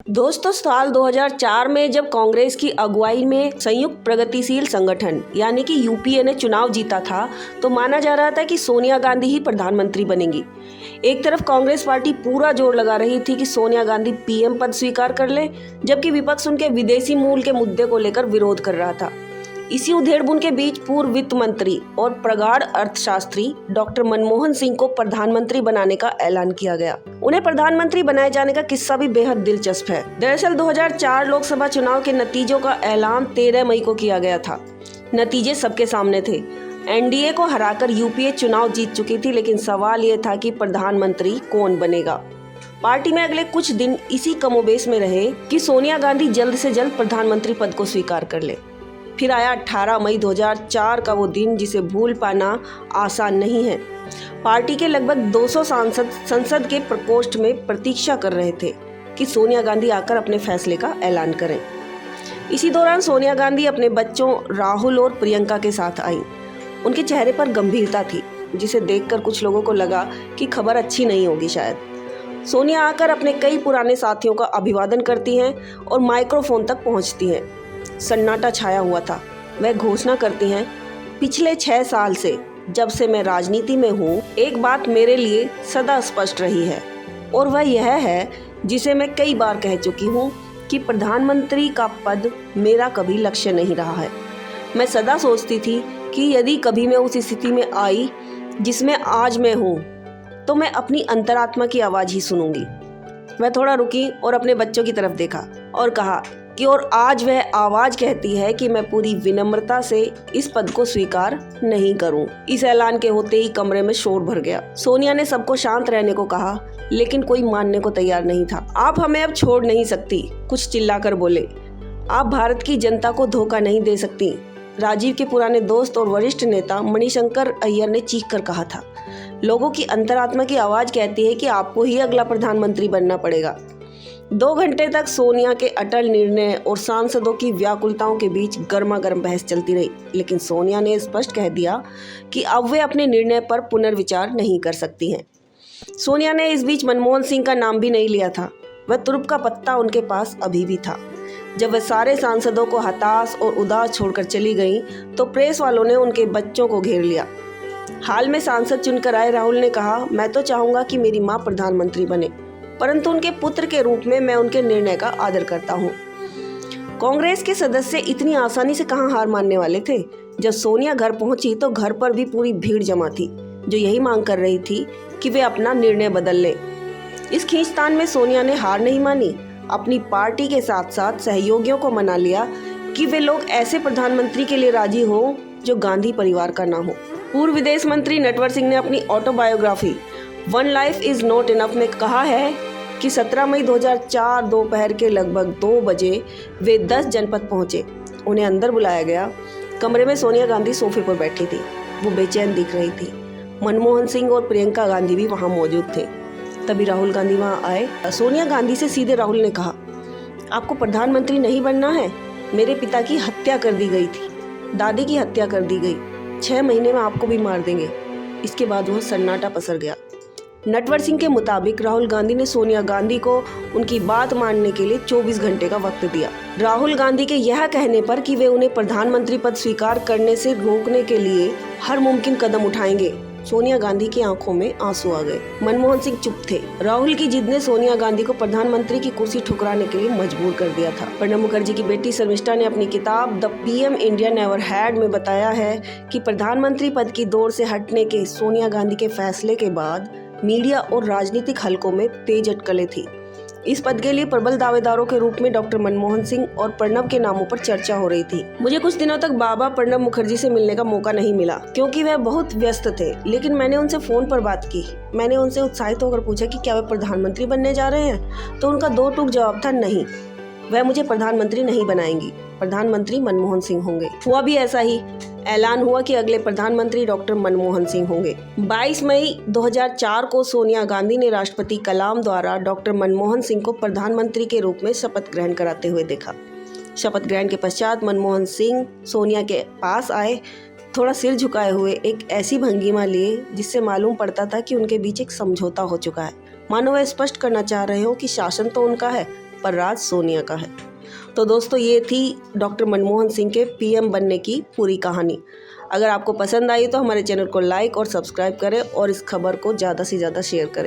दोस्तों, साल 2004 में जब कांग्रेस की अगुवाई में संयुक्त प्रगतिशील संगठन यानी कि यूपीए ने चुनाव जीता था, तो माना जा रहा था कि सोनिया गांधी ही प्रधानमंत्री बनेंगी। एक तरफ कांग्रेस पार्टी पूरा जोर लगा रही थी कि सोनिया गांधी पीएम पद स्वीकार कर ले, जबकि विपक्ष उनके विदेशी मूल के मुद्दे को लेकर विरोध कर रहा था। इसी उधेड़बुन के बीच पूर्व वित्त मंत्री और प्रगाढ़ अर्थशास्त्री डॉक्टर मनमोहन सिंह को प्रधानमंत्री बनाने का ऐलान किया गया। उन्हें प्रधानमंत्री बनाए जाने का किस्सा भी बेहद दिलचस्प है। दरअसल 2004 लोकसभा चुनाव के नतीजों का ऐलान 13 मई को किया गया था। नतीजे सबके सामने थे। एनडीए को हराकर यूपीए चुनाव जीत चुकी थी, लेकिन सवाल ये था कि प्रधानमंत्री कौन बनेगा। पार्टी में अगले कुछ दिन इसी कमोबेश में रहे कि सोनिया गांधी जल्द से जल्द प्रधानमंत्री पद को स्वीकार कर ले। फिर आया 18 मई 2004 का वो दिन जिसे भूल पाना आसान नहीं है। पार्टी के लगभग 200 सांसद संसद के प्रकोष्ठ में प्रतीक्षा कर रहे थे कि सोनिया गांधी आकर अपने फैसले का ऐलान करें। इसी दौरान सोनिया गांधी अपने बच्चों राहुल और प्रियंका के साथ आई। उनके चेहरे पर गंभीरता थी, जिसे देखकर कुछ लोगों को लगा कि खबर अच्छी नहीं होगी शायद। सोनिया आकर अपने कई पुराने साथियों का अभिवादन करती हैं और माइक्रोफोन तक पहुंचती हैं। सन्नाटा छाया हुआ था। वह घोषणा करती हैं, पिछले 6 साल से जब से मैं राजनीति में हूँ, एक बात मेरे लिए सदा स्पष्ट रही है, और वह यह है जिसे मैं कई बार कह चुकी हूँ कि प्रधानमंत्री का पद मेरा कभी लक्ष्य नहीं रहा है। मैं सदा सोचती थी कि यदि कभी मैं उस स्थिति में आई जिसमें आज मैं हूँ, तो मैं अपनी अंतरात्मा की आवाज़ ही सुनूंगी। वह थोड़ा रुकी और अपने बच्चों की तरफ देखा और कहा कि और आज वह आवाज कहती है कि मैं पूरी विनम्रता से इस पद को स्वीकार नहीं करूं। इस ऐलान के होते ही कमरे में शोर भर गया। सोनिया ने सबको शांत रहने को कहा, लेकिन कोई मानने को तैयार नहीं था। आप हमें अब छोड़ नहीं सकती, कुछ चिल्लाकर बोले। आप भारत की जनता को धोखा नहीं दे सकती, राजीव के पुराने दोस्त और वरिष्ठ नेता मणिशंकर अय्यर ने चीख कर कहा था। लोगों की अंतरात्मा की आवाज कहती है कि आपको ही अगला प्रधानमंत्री बनना पड़ेगा। 2 घंटे तक सोनिया के अटल निर्णय और सांसदों की व्याकुलताओं के बीच गर्मा गर्म बहस चलती रही, लेकिन सोनिया ने स्पष्ट कह दिया कि अब वे अपने निर्णय पर पुनर्विचार नहीं कर सकती हैं। सोनिया ने इस बीच मनमोहन सिंह का नाम भी नहीं लिया था। वह तुरुप का पत्ता उनके पास अभी भी था। जब वह सारे सांसदों को हताश और उदास छोड़कर चली गई, तो प्रेस वालों ने उनके बच्चों को घेर लिया। हाल में सांसद चुनकर आए राहुल ने कहा, मैं तो चाहूंगा कि मेरी माँ प्रधानमंत्री बने, परंतु उनके पुत्र के रूप में मैं उनके निर्णय का आदर करता हूँ। कांग्रेस के सदस्य इतनी आसानी से कहां हार मानने वाले थे। जब सोनिया घर पहुंची तो घर पर भी पूरी भीड़ जमा थी, जो यही मांग कर रही थी कि वे अपना निर्णय बदल लें। इस खींचतान में सोनिया ने हार नहीं मानी। अपनी पार्टी के साथ साथ सहयोगियों को मना लिया कि वे लोग ऐसे प्रधानमंत्री के लिए राजी हो जो गांधी परिवार का ना हो। पूर्व विदेश मंत्री नटवर सिंह ने अपनी autobiography one life is not enough में कहा है कि 17 मई 2004 दोपहर के लगभग 2 बजे वे 10 जनपद पहुंचे। उन्हें अंदर बुलाया गया। कमरे में सोनिया गांधी सोफे पर बैठी थी। वो बेचैन दिख रही थी। मनमोहन सिंह और प्रियंका गांधी भी वहां मौजूद थे। तभी राहुल गांधी वहां आए। सोनिया गांधी से सीधे राहुल ने कहा, आपको प्रधानमंत्री नहीं बनना है। मेरे पिता की हत्या कर दी गई थी, दादी की हत्या कर दी गई, 6 महीने में आपको भी मार देंगे। इसके बाद वह सन्नाटा पसर गया। नटवर सिंह के मुताबिक राहुल गांधी ने सोनिया गांधी को उनकी बात मानने के लिए 24 घंटे का वक्त दिया। राहुल गांधी के यह कहने पर कि वे उन्हें प्रधानमंत्री पद स्वीकार करने से रोकने के लिए हर मुमकिन कदम उठाएंगे, सोनिया गांधी की आंखों में आंसू आ गए। मनमोहन सिंह चुप थे। राहुल की जिद ने सोनिया गांधी को प्रधानमंत्री की कुर्सी ठुकराने के लिए मजबूर कर दिया था। प्रणब मुखर्जी की बेटी शर्मिष्ठा ने अपनी किताब the PM India never had में बताया है कि प्रधानमंत्री पद की दौड़ से हटने के सोनिया गांधी के फैसले के बाद मीडिया और राजनीतिक हलकों में तेज अटकलें थी। इस पद के लिए प्रबल दावेदारों के रूप में डॉक्टर मनमोहन सिंह और प्रणब के नामों पर चर्चा हो रही थी। मुझे कुछ दिनों तक बाबा प्रणब मुखर्जी से मिलने का मौका नहीं मिला, क्योंकि वह बहुत व्यस्त थे, लेकिन मैंने उनसे फोन पर बात की। मैंने उनसे उत्साहित होकर पूछा कि क्या वे प्रधानमंत्री बनने जा रहे हैं, तो उनका 2 टूक जवाब था, नहीं, वह मुझे प्रधानमंत्री नहीं बनाएंगी, प्रधानमंत्री मनमोहन सिंह होंगे। हुआ भी ऐसा ही। ऐलान हुआ कि अगले प्रधानमंत्री डॉक्टर मनमोहन सिंह होंगे। 22 मई 2004 को सोनिया गांधी ने राष्ट्रपति कलाम द्वारा डॉक्टर मनमोहन सिंह को प्रधानमंत्री के रूप में शपथ ग्रहण कराते हुए देखा। शपथ ग्रहण के पश्चात मनमोहन सिंह सोनिया के पास आए, थोड़ा सिर झुकाए हुए, एक ऐसी भंगिमा लिए जिससे मालूम पड़ता था कि उनके बीच एक समझौता हो चुका है। मानो वह स्पष्ट करना चाह रहे हो कि शासन तो उनका है, पर राज सोनिया का है। तो दोस्तों ये थी डॉक्टर मनमोहन सिंह के पीएम बनने की पूरी कहानी। अगर आपको पसंद आई तो हमारे चैनल को लाइक और सब्सक्राइब करें और इस खबर को ज़्यादा से ज़्यादा शेयर करें।